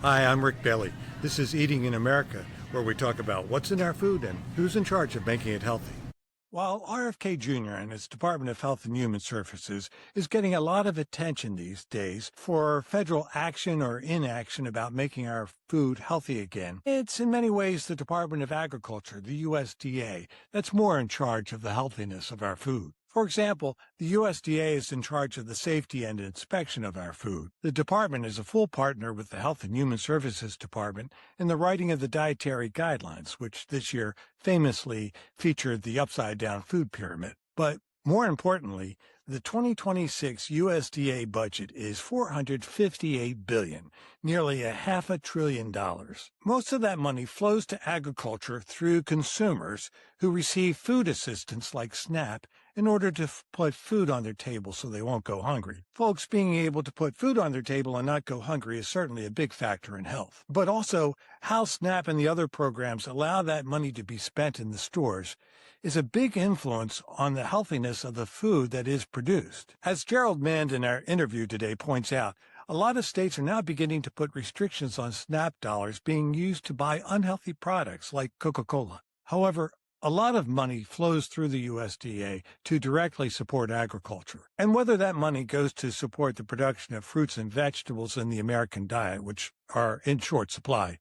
Hi, I'm Ric Bayly. This is Eating in America, where we talk about what's in our food and who's in charge of making it healthy. While RFK Jr. and its Department of Health and Human Services is getting a lot of attention these days for federal action or inaction about making our food healthy again, it's in many ways the Department of Agriculture, the USDA, that's more in charge of the healthiness of our food. For example, the USDA is in charge of the safety and inspection of our food. The department is a full partner with the Health and Human Services Department in the writing of the dietary guidelines, which this year famously featured the upside-down food pyramid. But more importantly, the 2026 USDA budget is $458 billion, nearly $500 billion. Most of that money flows to agriculture through consumers who receive food assistance like SNAP in order to put food on their table so they won't go hungry. Folks being able to put food on their table and not go hungry is certainly a big factor in health. But also, how SNAP and the other programs allow that money to be spent in the stores is a big influence on the healthiness of the food that is produced. As Jerold Mande in our interview today points out, a lot of states are now beginning to put restrictions on SNAP dollars being used to buy unhealthy products like Coca-Cola. However, a lot of money flows through the USDA to directly support agriculture. And whether that money goes to support the production of fruits and vegetables in the American diet, which are in short supply,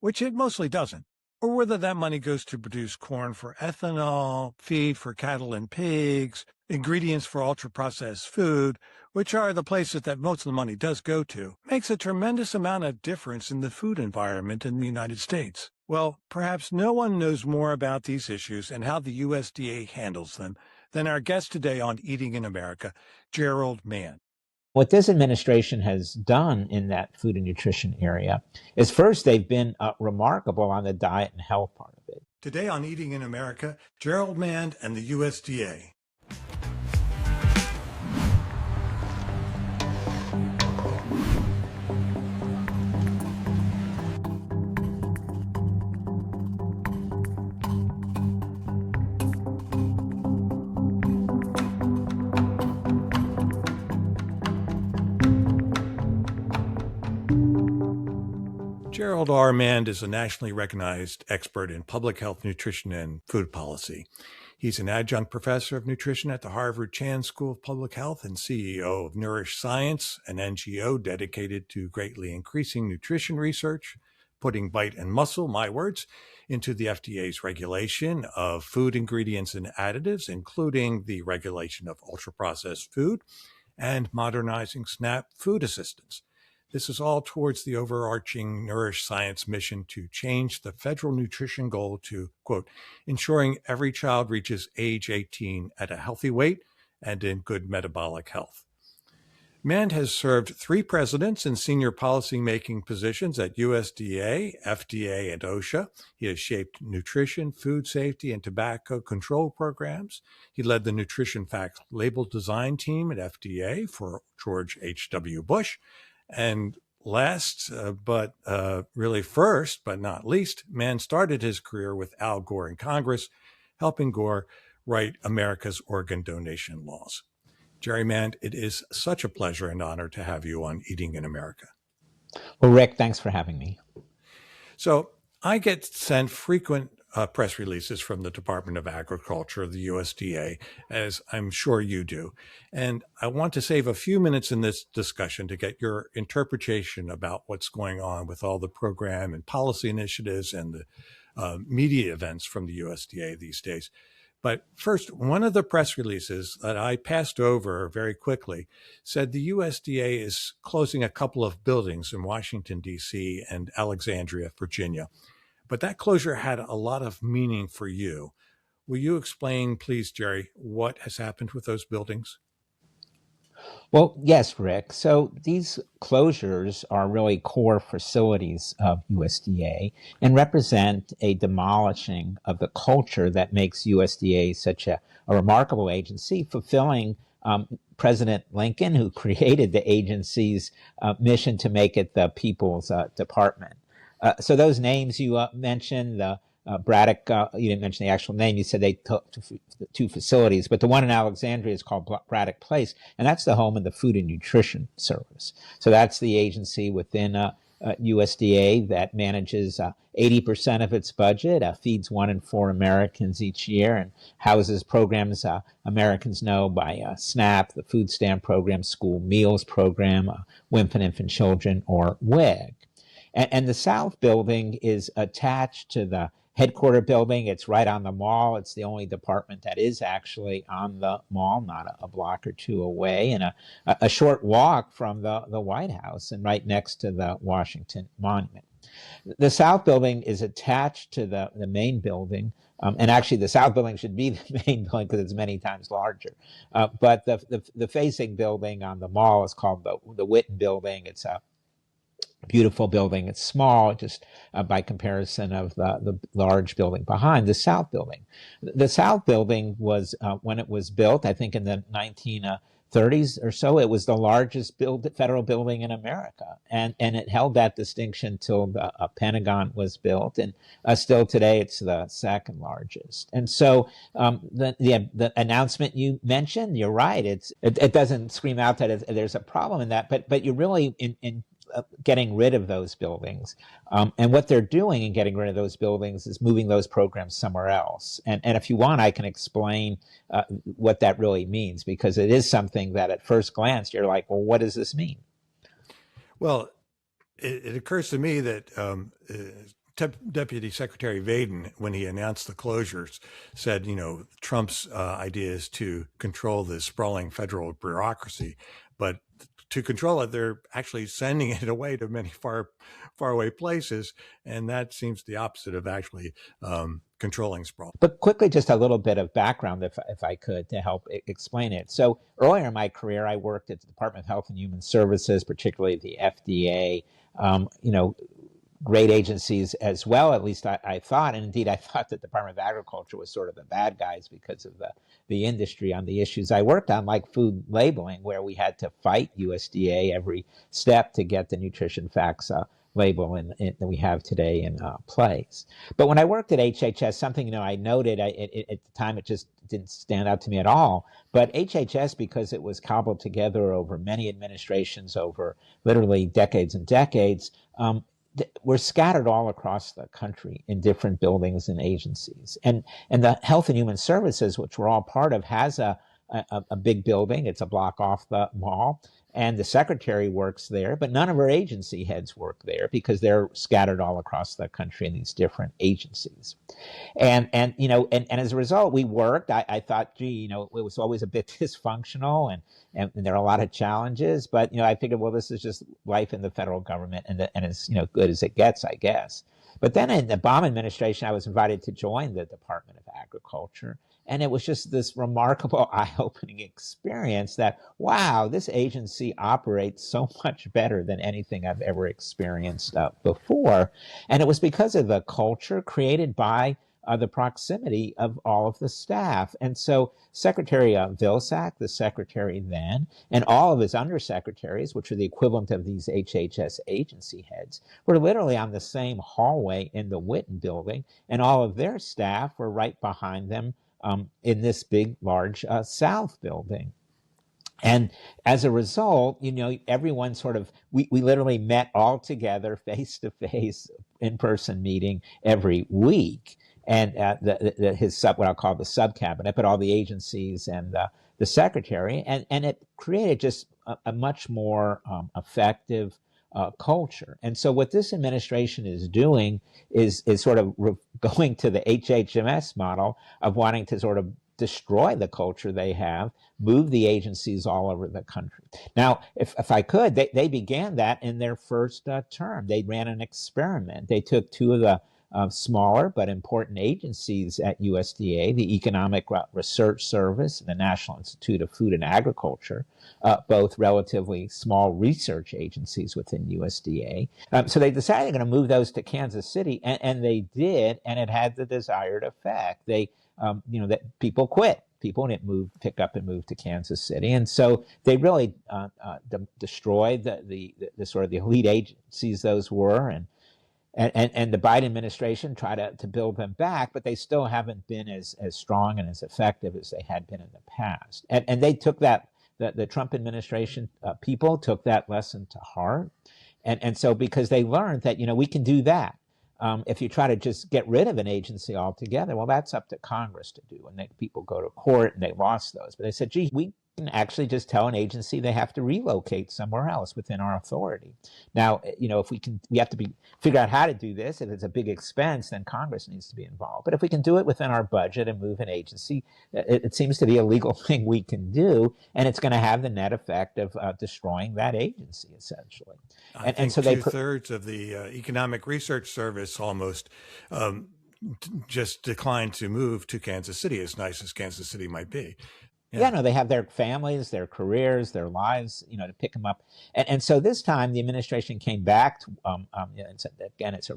which it mostly doesn't, or whether that money goes to produce corn for ethanol, feed for cattle and pigs, ingredients for ultra-processed food, which are the places that most of the money does go to, makes a tremendous amount of difference in the food environment in the United States. Well, perhaps no one knows more about these issues and how the USDA handles them than our guest today on Eating in America, Jerold Mande. What this administration has done in that food and nutrition area is first, they've been remarkable on the diet and health part of it. Today on Eating in America, Jerold Mande and the USDA. Jerold R. Mande is a nationally recognized expert in public health, nutrition, and food policy. He's an adjunct professor of nutrition at the Harvard Chan School of Public Health and CEO of Nourish Science, an NGO dedicated to greatly increasing nutrition research, putting bite and muscle, my words, into the FDA's regulation of food ingredients and additives, including the regulation of ultra-processed food and modernizing SNAP food assistance. This is all towards the overarching Nourish Science mission to change the federal nutrition goal to, quote, ensuring every child reaches age 18 at a healthy weight and in good metabolic health. Mande has served 3 presidents in senior policy-making positions at USDA, FDA, and OSHA. He has shaped nutrition, food safety, and tobacco control programs. He led the Nutrition Facts label design team at FDA for George H.W. Bush. And last, but really first, but not least, Mande started his career with Al Gore in Congress, helping Gore write America's organ donation laws. Jerry Mande, it is such a pleasure and honor to have you on Eating in America. Well, Rick, thanks for having me. So I get sent frequent press releases from the Department of Agriculture, the USDA, as I'm sure you do. And I want to save a few minutes in this discussion to get your interpretation about what's going on with all the program and policy initiatives and the media events from the USDA these days. But first, one of the press releases that I passed over very quickly said the USDA is closing a couple of buildings in Washington, D.C. and Alexandria, Virginia. But that closure had a lot of meaning for you. Will you explain, please, Jerry, what has happened with those buildings? Well, yes, Rick. So these closures are really core facilities of USDA and represent a demolishing of the culture that makes USDA such a remarkable agency, fulfilling President Lincoln, who created the agency's mission to make it the people's department. So those names you mentioned, Braddock, you didn't mention the actual name. You said they took 2 facilities, but the one in Alexandria is called Braddock Place, and that's the home of the Food and Nutrition Service. So that's the agency within USDA that manages 80% of its budget, feeds 1 in 4 Americans each year, and houses programs Americans know by SNAP, the food stamp program, school meals program, WIMP and infant children, or WIG. And the South Building is attached to the headquarter building. It's right on the mall. It's the only department that is actually on the mall, not a block or two away, and a short walk from the White House and right next to the Washington Monument. The South Building is attached to the main building, and actually the South Building should be the main building because it's many times larger. But the facing building on the mall is called the Whitten Building. It's a beautiful building. It's small, just by comparison of the large building behind, the South Building. The South Building was, when it was built, I think in the 1930s or so, it was the largest federal building in America. And it held that distinction till the Pentagon was built. And still today, it's the second largest. And so the announcement you mentioned, you're right. It doesn't scream out that there's a problem in that, but you're really in getting rid of those buildings. And what they're doing in getting rid of those buildings is moving those programs somewhere else. And if you want, I can explain what that really means, because it is something that at first glance, you're like, well, what does this mean? Well, it occurs to me that Deputy Secretary Vaden, when he announced the closures, said, Trump's idea is to control this sprawling federal bureaucracy, but to control it, they're actually sending it away to many far away places, and that seems the opposite of actually controlling sprawl. But quickly, just a little bit of background, if I could, to help explain it. So earlier in my career, I worked at the Department of Health and Human Services, particularly the FDA. Great agencies as well, at least I thought. And indeed, I thought the Department of Agriculture was sort of the bad guys because of the industry on the issues I worked on, like food labeling, where we had to fight USDA every step to get the nutrition facts label that we have today in place. But when I worked at HHS, something I noted at the time, it just didn't stand out to me at all. But HHS, because it was cobbled together over many administrations, over literally decades and decades, we're scattered all across the country in different buildings and agencies. And the Health and Human Services, which we're all part of, has a big building. It's a block off the mall. And the secretary works there, but none of our agency heads work there because they're scattered all across the country in these different agencies. And as a result, we worked. I thought, it was always a bit dysfunctional, and there are a lot of challenges. But I figured, well, this is just life in the federal government, and as good as it gets, I guess. But then in the Obama administration, I was invited to join the Department of Agriculture. And it was just this remarkable, eye-opening experience that, wow, this agency operates so much better than anything I've ever experienced before. And it was because of the culture created by the proximity of all of the staff. And so Secretary Vilsack, the secretary then, and all of his undersecretaries, which are the equivalent of these HHS agency heads, were literally on the same hallway in the Whitten building, and all of their staff were right behind them in this big, large South building. And as a result, everyone we literally met all together face to face, in-person meeting every week. And what I'll call the sub-cabinet, but all the agencies and the secretary. And it created just a much more effective culture. And so what this administration is doing is sort of going to the HHMS model of wanting to sort of destroy the culture they have, move the agencies all over the country. Now, if I could, they began that in their first term. They ran an experiment. They took two of the smaller but important agencies at USDA, the Economic Research Service and the National Institute of Food and Agriculture, both relatively small research agencies within USDA. So they decided they're going to move those to Kansas City, and they did, and it had the desired effect. That people quit. People didn't pick up and move to Kansas City, and so they really destroyed the sort of the elite agencies those were, and the Biden administration tried to build them back, but they still haven't been as strong and as effective as they had been in the past. And they took that, the Trump administration people took that lesson to heart. And so because they learned that, we can do that. If you try to just get rid of an agency altogether, well, that's up to Congress to do. And then people go to court and they lost those. But they said, gee, we can actually just tell an agency they have to relocate somewhere else within our authority. Now, if we have to figure out how to do this. If it's a big expense, then Congress needs to be involved. But if we can do it within our budget and move an agency, it seems to be a legal thing we can do, and it's going to have the net effect of destroying that agency, essentially. I think so two-thirds of the Economic Research Service almost just declined to move to Kansas City, as nice as Kansas City might be. Yeah, no, they have their families, their careers, their lives, to pick them up. And so this time the administration came back to, and said, again, it's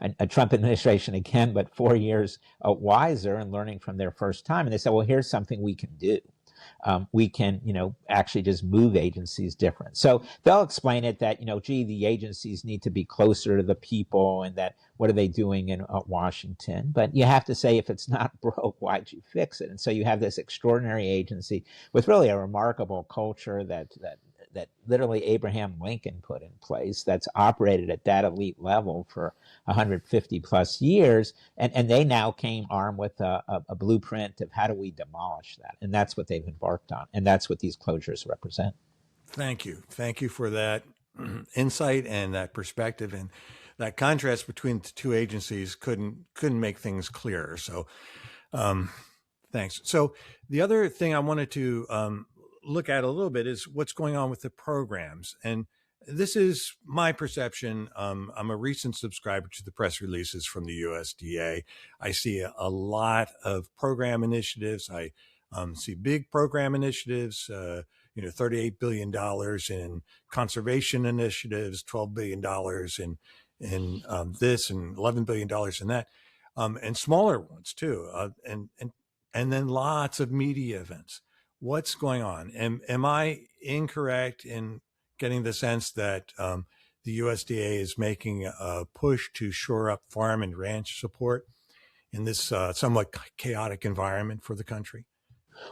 a Trump administration again, but 4 years wiser and learning from their first time. And they said, well, here's something we can do. We can, actually just move agencies different. So they'll explain it that, gee, the agencies need to be closer to the people, and that what are they doing in Washington? But you have to say, if it's not broke, why'd you fix it? And so you have this extraordinary agency with really a remarkable culture that literally Abraham Lincoln put in place, that's operated at that elite level for 150 plus years. And they now came armed with a blueprint of how do we demolish that. And that's what they've embarked on. And that's what these closures represent. Thank you. Thank you for that insight and that perspective. And that contrast between the two agencies couldn't make things clearer. So thanks. So the other thing I wanted to look at a little bit is what's going on with the programs. And this is my perception. I'm a recent subscriber to the press releases from the USDA. I see a lot of program initiatives. I see big program initiatives, $38 billion in conservation initiatives, $12 billion in this, and $11 billion in that, and smaller ones too. And then lots of media events. What's going on? Am I incorrect in getting the sense that the USDA is making a push to shore up farm and ranch support in this somewhat chaotic environment for the country?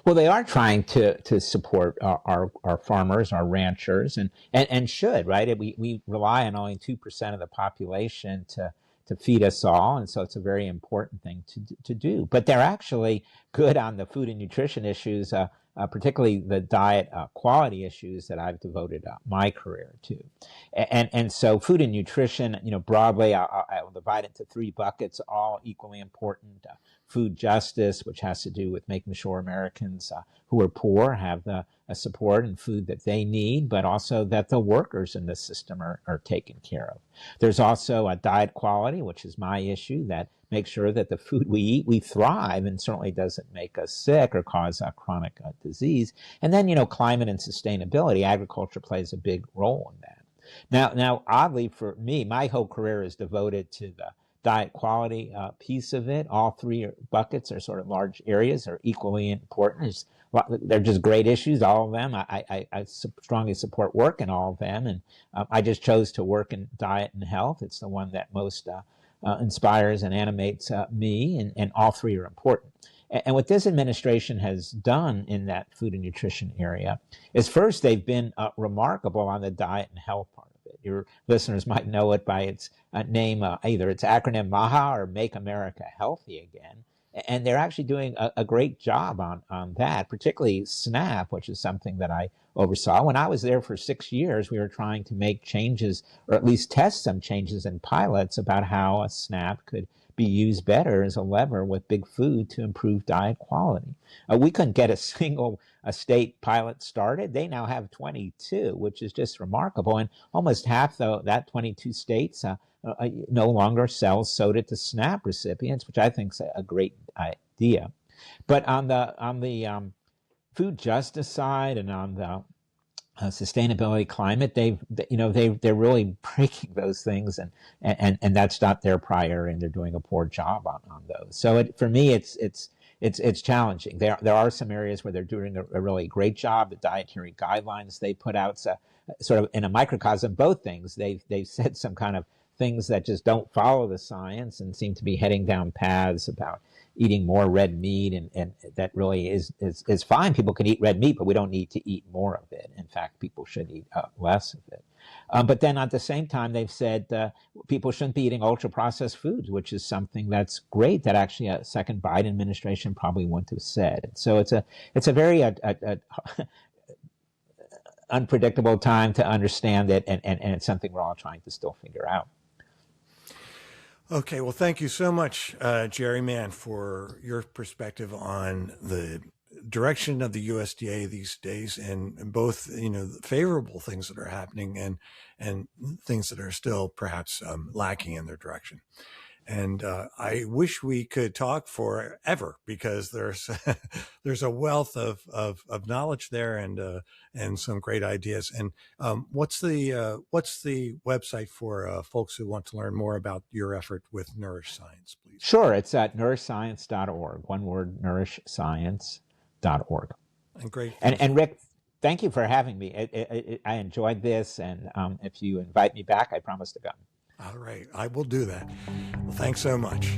Well, they are trying to support our farmers, our ranchers, and should, right? We rely on only 2% of the population to feed us all, and so it's a very important thing to do. But they're actually good on the food and nutrition issues, particularly the diet quality issues that I've devoted my career to. And so food and nutrition, broadly, I'll divide it into 3 buckets, all equally important. Food justice, which has to do with making sure Americans who are poor have the support and food that they need, but also that the workers in the system are taken care of. There's also a diet quality, which is my issue, that makes sure that the food we eat, we thrive, and certainly doesn't make us sick or cause chronic disease. And then, climate and sustainability. Agriculture plays a big role in that. Now, oddly for me, my whole career is devoted to the diet quality piece of it. All 3 buckets are sort of large areas, are equally important. They're just great issues, all of them. I strongly support work in all of them, and I just chose to work in diet and health. It's the one that most inspires and animates me, and all 3 are important. And what this administration has done in that food and nutrition area is, first, they've been remarkable on the diet and health part of it. Your listeners might know it by its name, either its acronym MAHA or Make America Healthy Again. And they're actually doing a great job on that, particularly SNAP, which is something that I oversaw. When I was there for 6 years, we were trying to make changes, or at least test some changes in pilots about how a SNAP could be used better as a lever with big food to improve diet quality. We couldn't get a single state pilot started. They now have 22, which is just remarkable. And almost half that 22 states no longer sells soda to SNAP recipients, which I think is a great idea. But on the food justice side and on the sustainability, climate, they're really breaking those things, and that's not their priority, and they're doing a poor job on those. So for me, it's challenging. There are some areas where they're doing a really great job. The dietary guidelines they put out, sort of in a microcosm, both things. They've set some kind of things that just don't follow the science and seem to be heading down paths about eating more red meat, and that really is fine. People can eat red meat, but we don't need to eat more of it. In fact, people should eat less of it. But then at the same time, they've said people shouldn't be eating ultra-processed foods, which is something that's great that actually a second Biden administration probably wouldn't have said. So it's a very unpredictable time to understand it, and it's something we're all trying to still figure out. Okay, well, thank you so much, Jerry Mann, for your perspective on the direction of the USDA these days, and both, the favorable things that are happening and things that are still perhaps lacking in their direction. And I wish we could talk forever, because there's there's a wealth of knowledge there, and some great ideas. And what's the website for folks who want to learn more about your effort with Nourish Science, please? Sure, it's at nourishscience.org. One word, nourishscience.org. And great. And Rick, thank you for having me. I enjoyed this, and if you invite me back, I promise to come. All right, I will do that. Well, thanks so much.